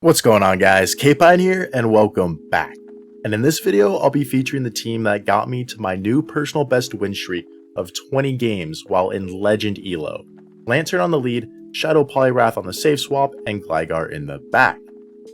What's going on, guys? K-Pine here and welcome back. And in this video I'll be featuring the team that got me to my new personal best win streak of 20 games while in Legend Elo. Lanturn on the lead, Shadow Poliwrath on the safe swap, and Gligar in the back.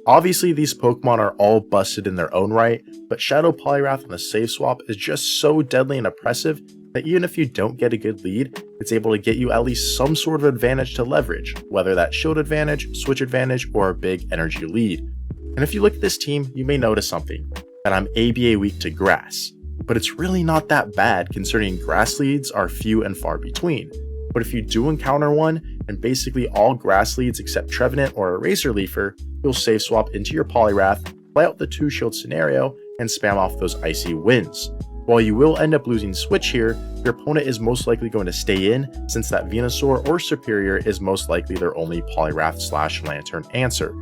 Obviously these Pokemon are all busted in their own right, but Shadow Poliwrath on the safe swap is just so deadly and oppressive that even if you don't get a good lead, it's able to get you at least some sort of advantage to leverage, whether that's shield advantage, switch advantage, or a big energy lead. And if you look at this team, you may notice something, that I'm ABA weak to grass. But it's really not that bad considering grass leads are few and far between. But if you do encounter one, and basically all grass leads except Trevenant or a Razor Leafer, you'll safe swap into your Poliwrath, play out the 2-shield scenario, and spam off those icy winds. While you will end up losing switch here, your opponent is most likely going to stay in since that Venusaur or Superior is most likely their only Poliwrath/Lanturn answer.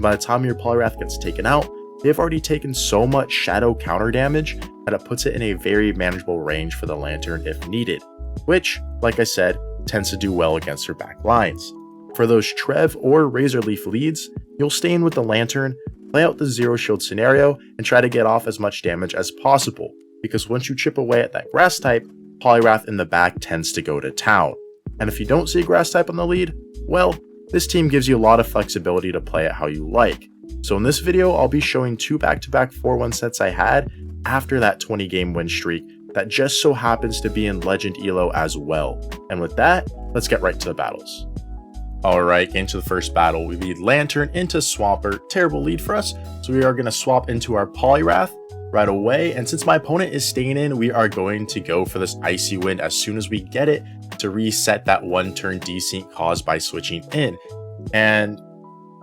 By the time your Poliwrath gets taken out, they've already taken so much shadow counter damage that it puts it in a very manageable range for the Lanturn if needed, which, like I said, tends to do well against their back lines. For those Trev or Razor Leaf leads, you'll stay in with the Lanturn, play out the 0-shield scenario, and try to get off as much damage as possible, because once you chip away at that grass type, Poliwrath in the back tends to go to town. And if you don't see a grass type on the lead, well, this team gives you a lot of flexibility to play it how you like. So in this video, I'll be showing 2 back-to-back 4-1 sets I had after that 20-game win streak that just so happens to be in Legend Elo as well. And with that, let's get right to the battles. Alright, into the first battle, we lead Lanturn into Swampert. Terrible lead for us, so we are going to swap into our Poliwrath right away, and since my opponent is staying in, we are going to go for this Icy Wind as soon as we get it to reset that 1-turn desync caused by switching in. And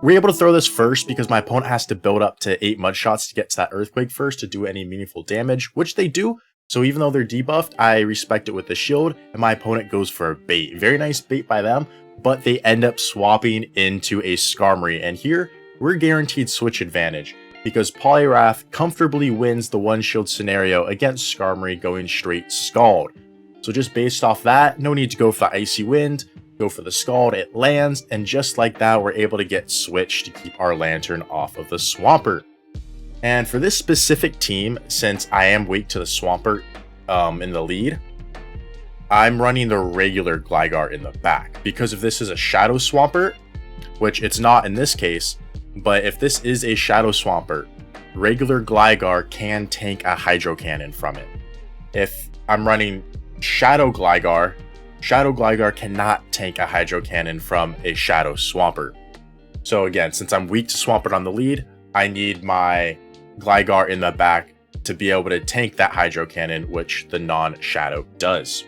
we're able to throw this first because my opponent has to build up to 8 mud shots to get to that Earthquake first to do any meaningful damage, which they do. So even though they're debuffed, I respect it with the shield, and my opponent goes for a bait. Very nice bait by them, but they end up swapping into a Skarmory, and here we're guaranteed switch advantage, because Poliwrath comfortably wins the 1-shield scenario against Skarmory going straight Scald. So just based off that, no need to go for the Icy Wind, go for the Scald, it lands, and just like that, we're able to get switched to keep our Lanturn off of the Swampert. And for this specific team, since I am weak to the Swampert in the lead, I'm running the regular Gligar in the back, because if this is a Shadow Swampert, which it's not in this case, but if this is a Shadow Swampert, regular Gligar can tank a Hydro Cannon from it. If I'm running Shadow Gligar cannot tank a Hydro Cannon from a Shadow Swampert. So again, since I'm weak to Swampert on the lead, I need my Gligar in the back to be able to tank that Hydro Cannon, which the non-Shadow does.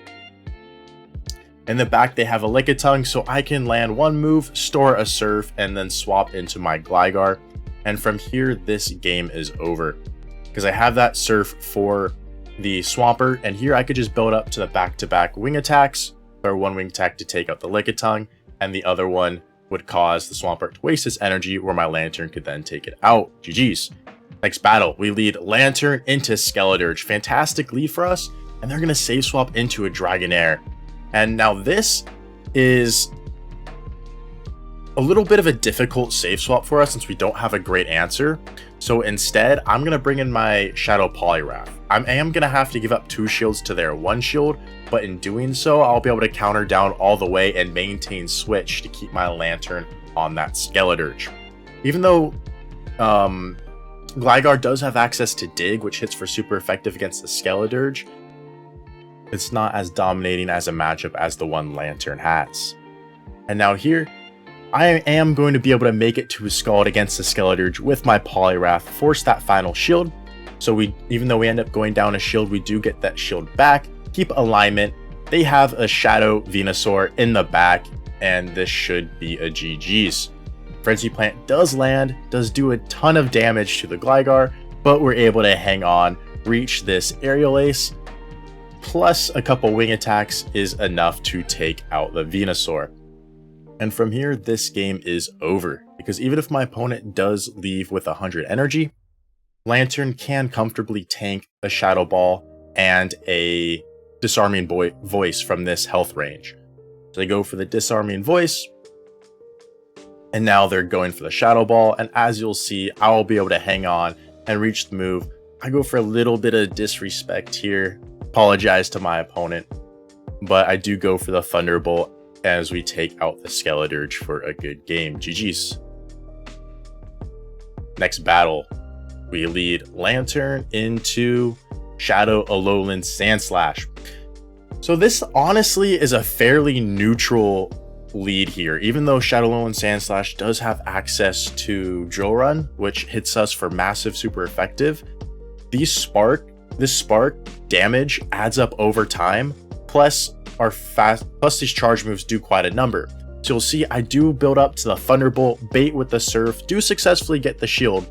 In the back, they have a Lickitung, so I can land one move, store a Surf, and then swap into my Gligar. And from here, this game is over, because I have that Surf for the Swampert, and here I could just build up to the back-to-back wing attacks, or one wing attack to take out the Lickitung, and the other one would cause the Swampert to waste its energy, where my Lanturn could then take it out. GG's. Next battle, we lead Lanturn into Skeledirge. Fantastic lead for us, and they're going to save swap into a Dragonair. And now this is a little bit of a difficult save swap for us since we don't have a great answer. So instead, I'm going to bring in my Shadow Poliwrath. I am going to have to give up 2 shields to their 1 shield, but in doing so, I'll be able to counter down all the way and maintain switch to keep my Lanturn on that Skeledirge. Even though Gligar does have access to Dig, which hits for super effective against the Skeledirge, it's not as dominating as a matchup as the one Lanturn has. And now here, I am going to be able to make it to a Scald against the Skeledirge with my Poliwrath, force that final shield. So even though we end up going down a shield, we do get that shield back, keep alignment. They have a Shadow Venusaur in the back, and this should be a GG's. Frenzy Plant does land, does do a ton of damage to the Gligar, but we're able to hang on, reach this Aerial Ace, plus a couple wing attacks is enough to take out the Venusaur. And from here, this game is over, because even if my opponent does leave with 100 energy, Lanturn can comfortably tank a Shadow Ball and a Disarming Voice from this health range. So they go for the Disarming Voice, And now they're going for the Shadow Ball, and as you'll see, I will be able to hang on and reach the move. I go for a little bit of disrespect here. Apologize to my opponent, but I do go for the Thunderbolt as we take out the Skeledirge for a good game. GG's. Next battle, we lead Lanturn into Shadow Alolan Sandslash. So this honestly is a fairly neutral lead here, even though Shadow Alolan Sandslash does have access to Drill Run, which hits us for massive super effective. This spark damage adds up over time, plus these charge moves do quite a number. So you'll see I do build up to the Thunderbolt, bait with the Surf, do successfully get the shield,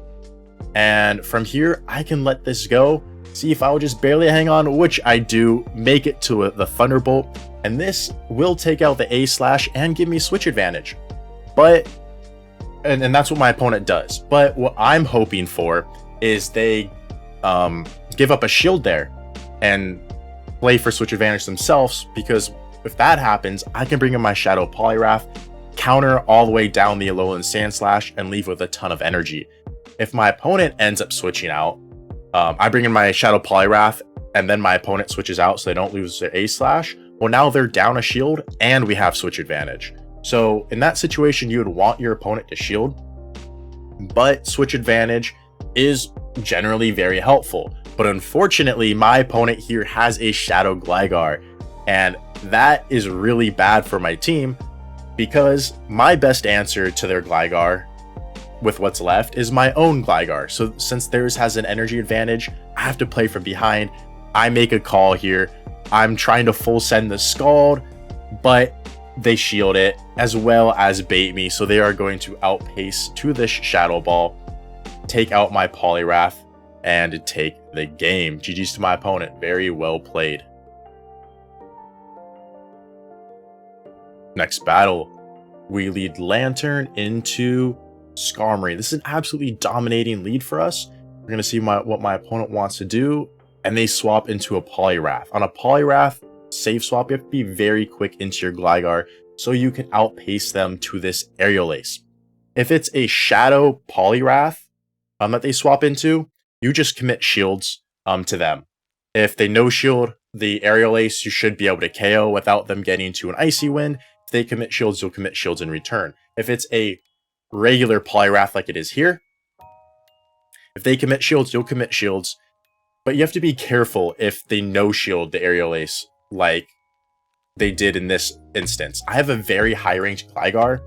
and from here I can let this go. See if I will just barely hang on, which I do, make it to the Thunderbolt, and this will take out the A-Slash and give me switch advantage. But, and that's what my opponent does. But what I'm hoping for is they give up a shield there and play for switch advantage themselves, because if that happens, I can bring in my Shadow Poliwrath, counter all the way down the Alolan Sandslash, and leave with a ton of energy. If my opponent ends up switching out, I bring in my Shadow Poliwrath, and then my opponent switches out so they don't lose their A-Slash. Well, now they're down a shield, and we have switch advantage. So in that situation, you would want your opponent to shield, but switch advantage is generally very helpful. But unfortunately, my opponent here has a Shadow Gligar, and that is really bad for my team, because my best answer to their Gligar with what's left is my own Gligar. So since theirs has an energy advantage, I have to play from behind. I make a call here. I'm trying to full send the Scald, but they shield it as well as bait me. So they are going to outpace to this Shadow Ball, take out my Poliwrath, and take the game. GG's to my opponent. Very well played. Next battle, we lead Lanturn into Skarmory. This is an absolutely dominating lead for us. We're going to see what my opponent wants to do, and they swap into a Poliwrath. On a Poliwrath safe swap, you have to be very quick into your Gligar so you can outpace them to this Aerial Ace. If it's a Shadow Poliwrath that they swap into, you just commit shields to them. If they no shield the Aerial Ace, you should be able to KO without them getting to an Icy Wind. If they commit shields, you'll commit shields in return. If it's a regular Poliwrath like it is here, if they commit shields, you'll commit shields, but you have to be careful if they no shield the Aerial Ace like they did in this instance. I have a very high ranked Gligar,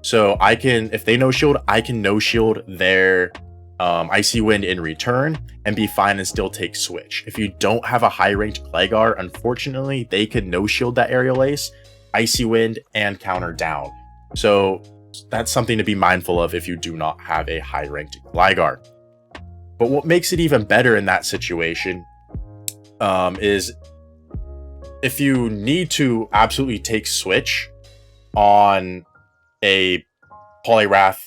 so I can, if they no shield, I can no shield their Icy Wind in return and be fine and still take switch. If you don't have a high ranked Gligar, unfortunately they can no shield that Aerial Ace, Icy Wind, and counter down. So that's something to be mindful of if you do not have a high ranked Gligar. But what makes it even better in that situation is if you need to absolutely take switch on a Poliwrath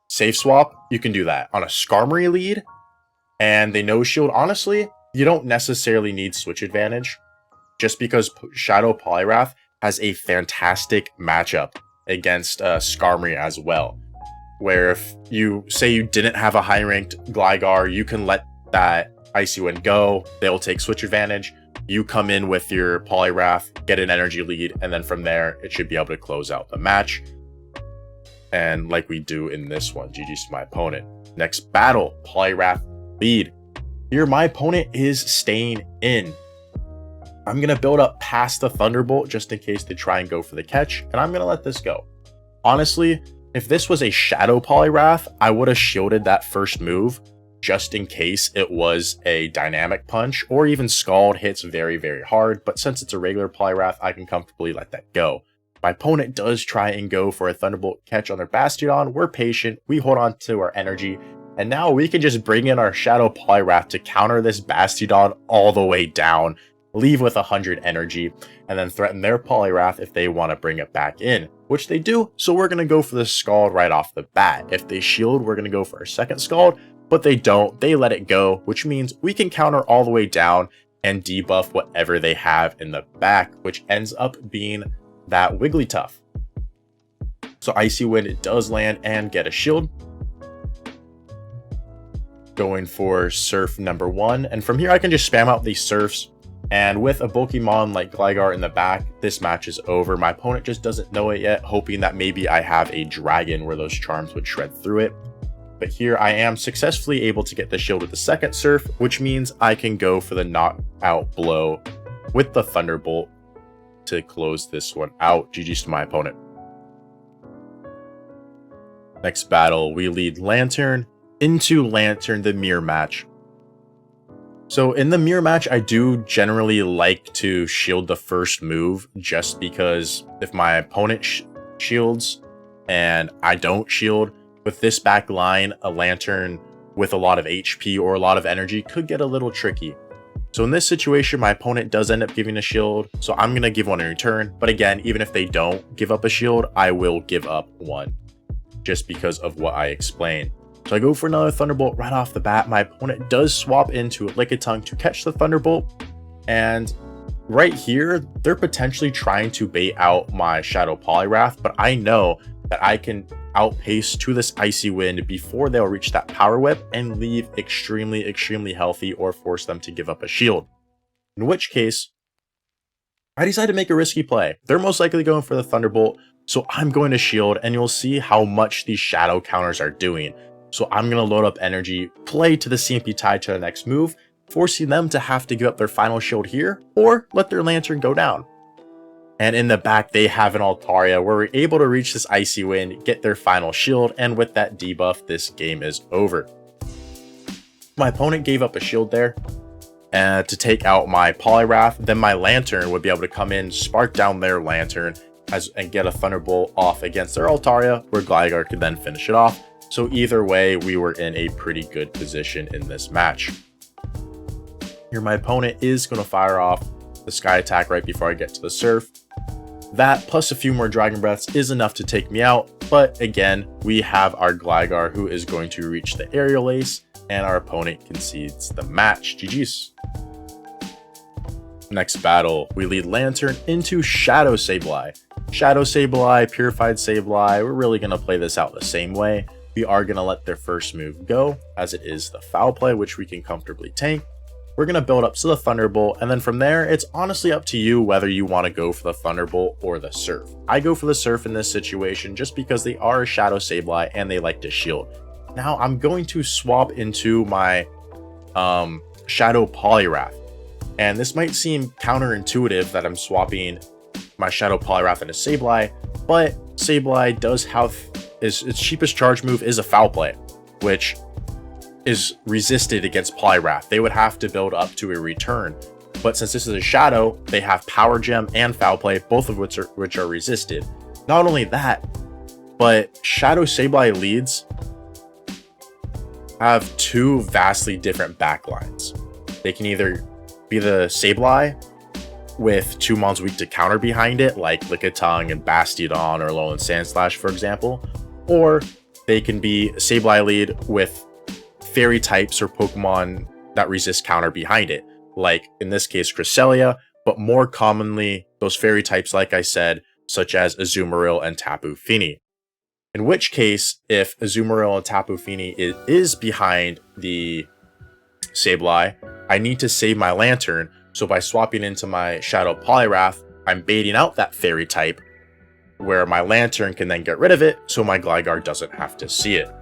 safe swap, you can do that. On a Skarmory lead and they no shield, honestly, you don't necessarily need switch advantage, just because Shadow Poliwrath has a fantastic matchup against Skarmory as well, where if you say you didn't have a high ranked Gligar, you can let that Icy Wind go, they'll take switch advantage, you come in with your Poliwrath, get an energy lead, and then from there it should be able to close out the match. And like we do in this one, GG's to my opponent. Next battle, Poliwrath Lead. Here my opponent is staying in. I'm going to build up past the Thunderbolt just in case they try and go for the catch, and I'm going to let this go. Honestly, if this was a Shadow Poliwrath, I would have shielded that first move just in case it was a Dynamic Punch, or even Scald hits very, very hard, but since it's a regular Poliwrath, I can comfortably let that go. My opponent does try and go for a Thunderbolt catch on their Bastiodon. We're patient, we hold on to our energy, and now we can just bring in our Shadow Poliwrath to counter this Bastiodon all the way down, leave with 100 energy, and then threaten their Poliwrath if they want to bring it back in, which they do. So we're going to go for the Scald right off the bat. If they shield, we're going to go for a second Scald, but they don't. They let it go, which means we can counter all the way down and debuff whatever they have in the back, which ends up being that Wigglytuff. So Icy Wind, it does land and get a shield. Going for Surf number 1. And from here, I can just spam out these Surfs. And with a Pokemon like Gligar in the back, this match is over. My opponent just doesn't know it yet, hoping that maybe I have a Dragon where those Charms would shred through it. But here I am successfully able to get the shield with the second Surf, which means I can go for the knockout blow with the Thunderbolt to close this one out. GG's to my opponent. Next battle, we lead Lanturn into Lanturn, the mirror match. So in the mirror match, I do generally like to shield the first move, just because if my opponent shields and I don't shield, with this back line, a Lanturn with a lot of HP or a lot of energy could get a little tricky. So in this situation, my opponent does end up giving a shield, so I'm going to give one in return. But again, even if they don't give up a shield, I will give up one, just because of what I explained. So I go for another Thunderbolt right off the bat. My opponent does swap into a Lickitung to catch the Thunderbolt. And right here, they're potentially trying to bait out my Shadow Poliwrath, but I know that I can outpace to this Icy Wind before they'll reach that Power Whip and leave extremely healthy or force them to give up a shield. In which case, I decide to make a risky play. They're most likely going for the Thunderbolt, so I'm going to shield, and you'll see how much these Shadow counters are doing. So I'm going to load up energy, play to the CMP Tide to the next move, forcing them to have to give up their final shield here, or let their Lanturn go down. And in the back, they have an Altaria where we're able to reach this Icy Wind, get their final shield, and with that debuff, this game is over. My opponent gave up a shield there to take out my Poliwrath, then my Lanturn would be able to come in, spark down their Lanturn, and get a Thunderbolt off against their Altaria, where Gligar could then finish it off. So either way, we were in a pretty good position in this match. Here, my opponent is going to fire off the Sky Attack right before I get to the Surf. That, plus a few more Dragon Breaths, is enough to take me out. But again, we have our Gligar who is going to reach the Aerial Ace, and our opponent concedes the match. GG's. Next battle, we lead Lanturn into Shadow Sableye. Shadow Sableye, Purified Sableye, we're really going to play this out the same way. We are going to let their first move go, as it is the Foul Play, which we can comfortably tank. We're going to build up to the Thunderbolt, and then from there, it's honestly up to you whether you want to go for the Thunderbolt or the Surf. I go for the Surf in this situation just because they are a Shadow Sableye and they like to shield. Now, I'm going to swap into my Shadow Poliwrath. And this might seem counterintuitive that I'm swapping my Shadow Poliwrath into Sableye, but Sableye does have its cheapest charge move is a Foul Play, which is resisted against Poliwrath. They would have to build up to a return. But since this is a Shadow, they have Power Gem and Foul Play, both of which are resisted. Not only that, but Shadow Sableye leads have two vastly different backlines. They can either be the Sableye with 2 mons weak to counter behind it, like Lickitung and Bastiodon or Alolan Sandslash, for example, or they can be Sableye Lead with fairy types or Pokemon that resist counter behind it, like in this case Cresselia, but more commonly those fairy types, like I said, such as Azumarill and Tapu Fini. In which case, if Azumarill and Tapu Fini is behind the Sableye, I need to save my Lanturn, so by swapping into my Shadow Poliwrath, I'm baiting out that fairy type, where my Lanturn can then get rid of it, so my Gligar doesn't have to see it.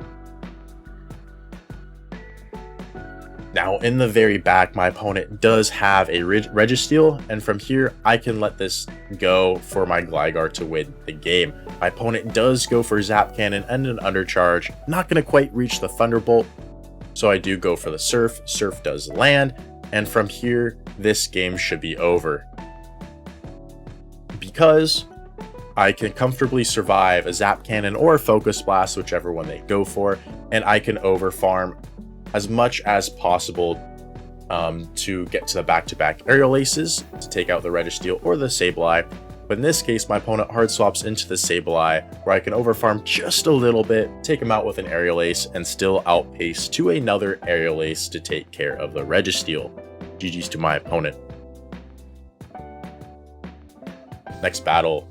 Now, in the very back, my opponent does have a Registeel, and from here, I can let this go for my Gligar to win the game. My opponent does go for Zap Cannon and an Undercharge, not going to quite reach the Thunderbolt, so I do go for the Surf. Surf does land, and from here, this game should be over. Because I can comfortably survive a Zap Cannon or a Focus Blast, whichever one they go for, and I can overfarm as much as possible to get to the back-to-back Aerial Aces to take out the Registeel or the Sableye. But in this case, my opponent hard swaps into the Sableye, where I can overfarm just a little bit, take him out with an Aerial Ace, and still outpace to another Aerial Ace to take care of the Registeel. GG's to my opponent. Next battle,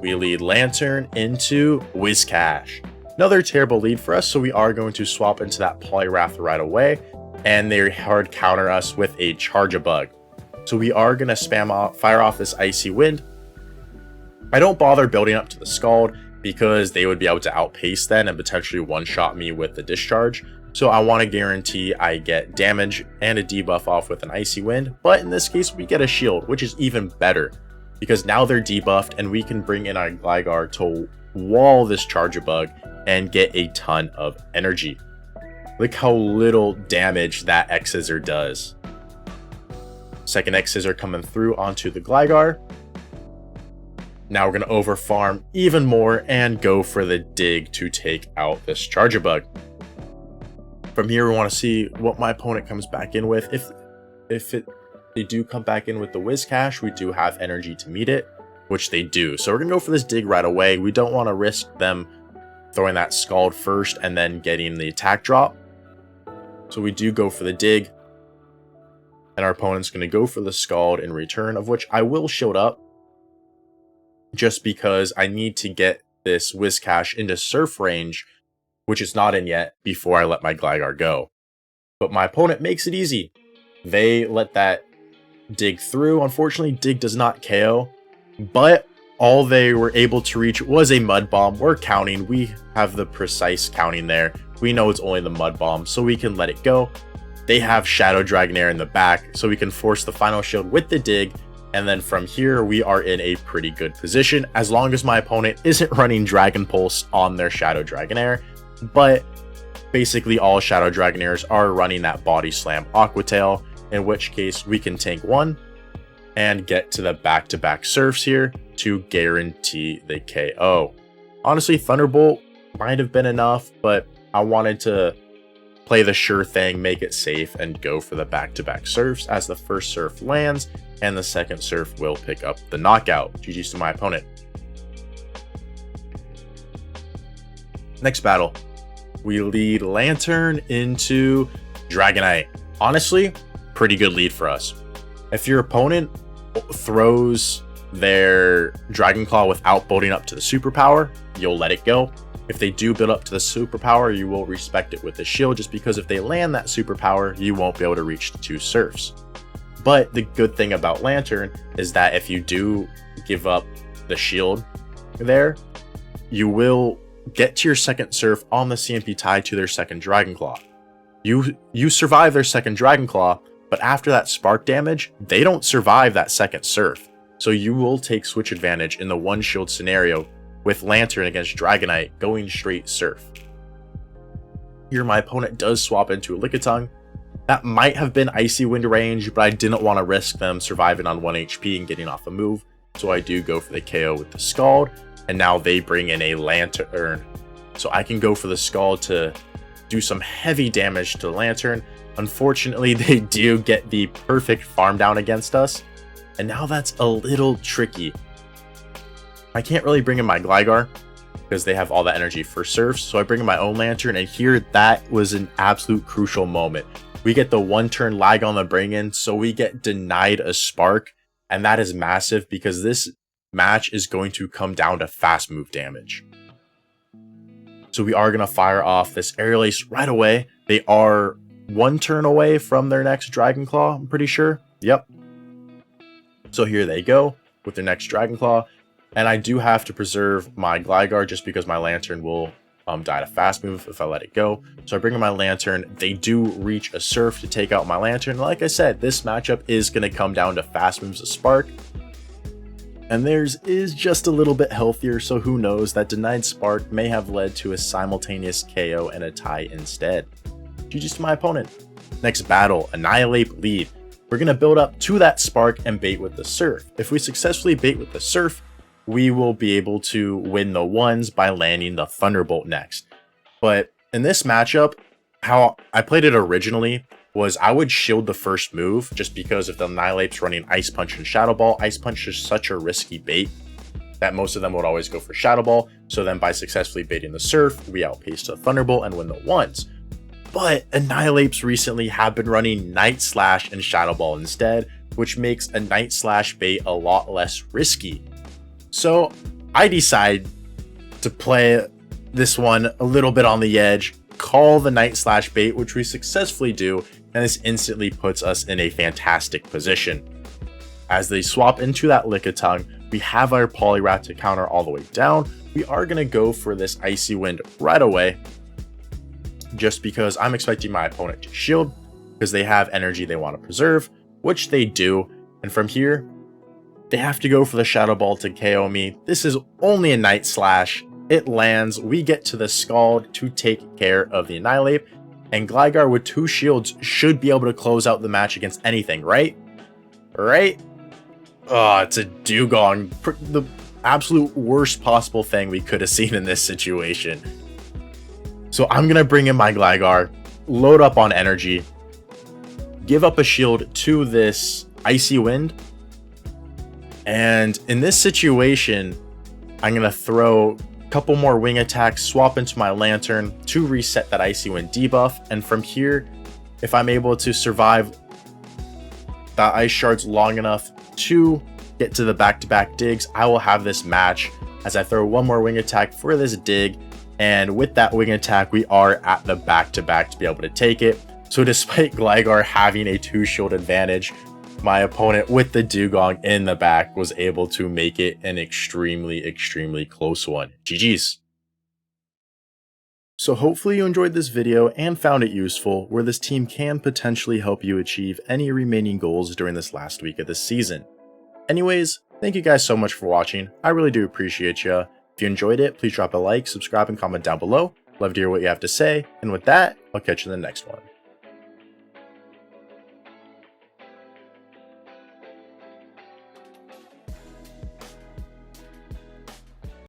we lead Lanturn into Whiscash. Another terrible lead for us, so we are going to swap into that Poliwrath right away, and they hard counter us with a Charge-a-Bug. So we are going to fire off this Icy Wind. I don't bother building up to the Scald because they would be able to outpace then and potentially one-shot me with the Discharge. So I want to guarantee I get damage and a debuff off with an Icy Wind, but in this case we get a shield, which is even better because now they're debuffed and we can bring in our Gligar to wall this Charge-a-Bug and get a ton of energy. Look how little damage that X-Scissor does. Second X-Scissor coming through onto the Gligar. Now we're going to overfarm even more and go for the Dig to take out this Charge-a-Bug. From here, we want to see what my opponent comes back in with. If they do come back in with the Whiscash, we do have energy to meet it, which they do. So we're going to go for this Dig right away. We don't want to risk them throwing that Scald first and then getting the attack drop. So we do go for the Dig. And our opponent's going to go for the Scald in return, of which I will shield up. Just because I need to get this Whiscash into Surf range, which it's not in yet, before I let my Gligar go. But my opponent makes it easy. They let that Dig through. Unfortunately, Dig does not KO, but all they were able to reach was a Mud Bomb. We're counting. We have the precise counting there. We know it's only the Mud Bomb, so we can let it go. They have Shadow Dragonair in the back, so we can force the final shield with the Dig. And then from here, we are in a pretty good position, as long as my opponent isn't running Dragon Pulse on their Shadow Dragonair. But basically all Shadow Dragonairs are running that Body Slam Aqua Tail, in which case we can tank one and get to the back-to-back Surfs here to guarantee the KO. Honestly, Thunderbolt might have been enough, but I wanted to play the sure thing, make it safe, and go for the back-to-back Surfs as the first Surf lands, and the second Surf will pick up the knockout. GG's to my opponent. Next battle, we lead Lanturn into Dragonite. Honestly, pretty good lead for us. If your opponent throws their Dragon Claw without building up to the superpower, you'll let it go. If they do build up to the superpower, you will respect it with the shield, just because if they land that superpower, you won't be able to reach the two Surfs. But the good thing about Lanturn is that if you do give up the shield there, you will get to your second Surf on the CMP tied to their second Dragon Claw. You survive their second Dragon Claw, but after that spark damage, they don't survive that second Surf. So you will take switch advantage in the one shield scenario with Lanturn against Dragonite going straight Surf. Here my opponent does swap into a Lickitung. That might have been Icy Wind range, but I didn't want to risk them surviving on 1 HP and getting off a move. So I do go for the KO with the Scald, and now they bring in a Lanturn. So I can go for the Scald to do some heavy damage to the Lanturn. Unfortunately, they do get the perfect farm down against us, and now that's a little tricky. I can't really bring in my Gligar because they have all that energy for Surfs, so I bring in my own Lanturn, and here that was an absolute crucial moment. We get the 1-turn lag on the bring in, so we get denied a Spark, and that is massive because this match is going to come down to fast move damage. So we are going to fire off this Aerial Ace right away. They are 1 turn away from their next Dragon Claw, I'm pretty sure. Yep. So here they go with their next Dragon Claw. And I do have to preserve my Gligar just because my Lanturn will die to fast move if I let it go. So I bring in my Lanturn. They do reach a Surf to take out my Lanturn. Like I said, this matchup is going to come down to fast moves of Spark. And theirs is just a little bit healthier, so who knows, that denied Spark may have led to a simultaneous KO and a tie instead. GG's to my opponent. Next battle, Annihilape Lead. We're going to build up to that Spark and bait with the Surf. If we successfully bait with the Surf, we will be able to win the ones by landing the Thunderbolt next. But in this matchup, how I played it originally was I would shield the first move just because if the Annihilape's running Ice Punch and Shadow Ball, Ice Punch is such a risky bait that most of them would always go for Shadow Ball. So then by successfully baiting the Surf, we outpace the Thunderbolt and win the ones. But Annihilapes recently have been running Night Slash and Shadow Ball instead, which makes a Night Slash bait a lot less risky. So I decide to play this one a little bit on the edge, call the Night Slash bait, which we successfully do, and this instantly puts us in a fantastic position. As they swap into that Lickitung, we have our Poliwrath to counter all the way down. We are going to go for this Icy Wind right away, just because I'm expecting my opponent to shield, because they have energy they want to preserve, which they do. And from here, they have to go for the Shadow Ball to KO me. This is only a Night Slash. It lands. We get to the Scald to take care of the Annihilape. And Gligar with 2 shields should be able to close out the match against anything, right? Right? Oh, it's a Dugong. The absolute worst possible thing we could have seen in this situation. So I'm going to bring in my Gligar, load up on energy, give up a shield to this Icy Wind. And in this situation, I'm going to throw a couple more wing attacks, swap into my Lanturn to reset that Icy Wind debuff. And from here, if I'm able to survive the Ice Shards long enough to get to the back-to-back digs, I will have this match as I throw one more wing attack for this dig. And with that wing attack, we are at the back-to-back to be able to take it. So despite Gligar having a 2-shield advantage, my opponent with the Dugong in the back was able to make it an extremely, extremely close one. GG's. So hopefully you enjoyed this video and found it useful, where this team can potentially help you achieve any remaining goals during this last week of the season. Anyways, thank you guys so much for watching. I really do appreciate you. If you enjoyed it, please drop a like, subscribe, and comment down below. Love to hear what you have to say. And with that, I'll catch you in the next one.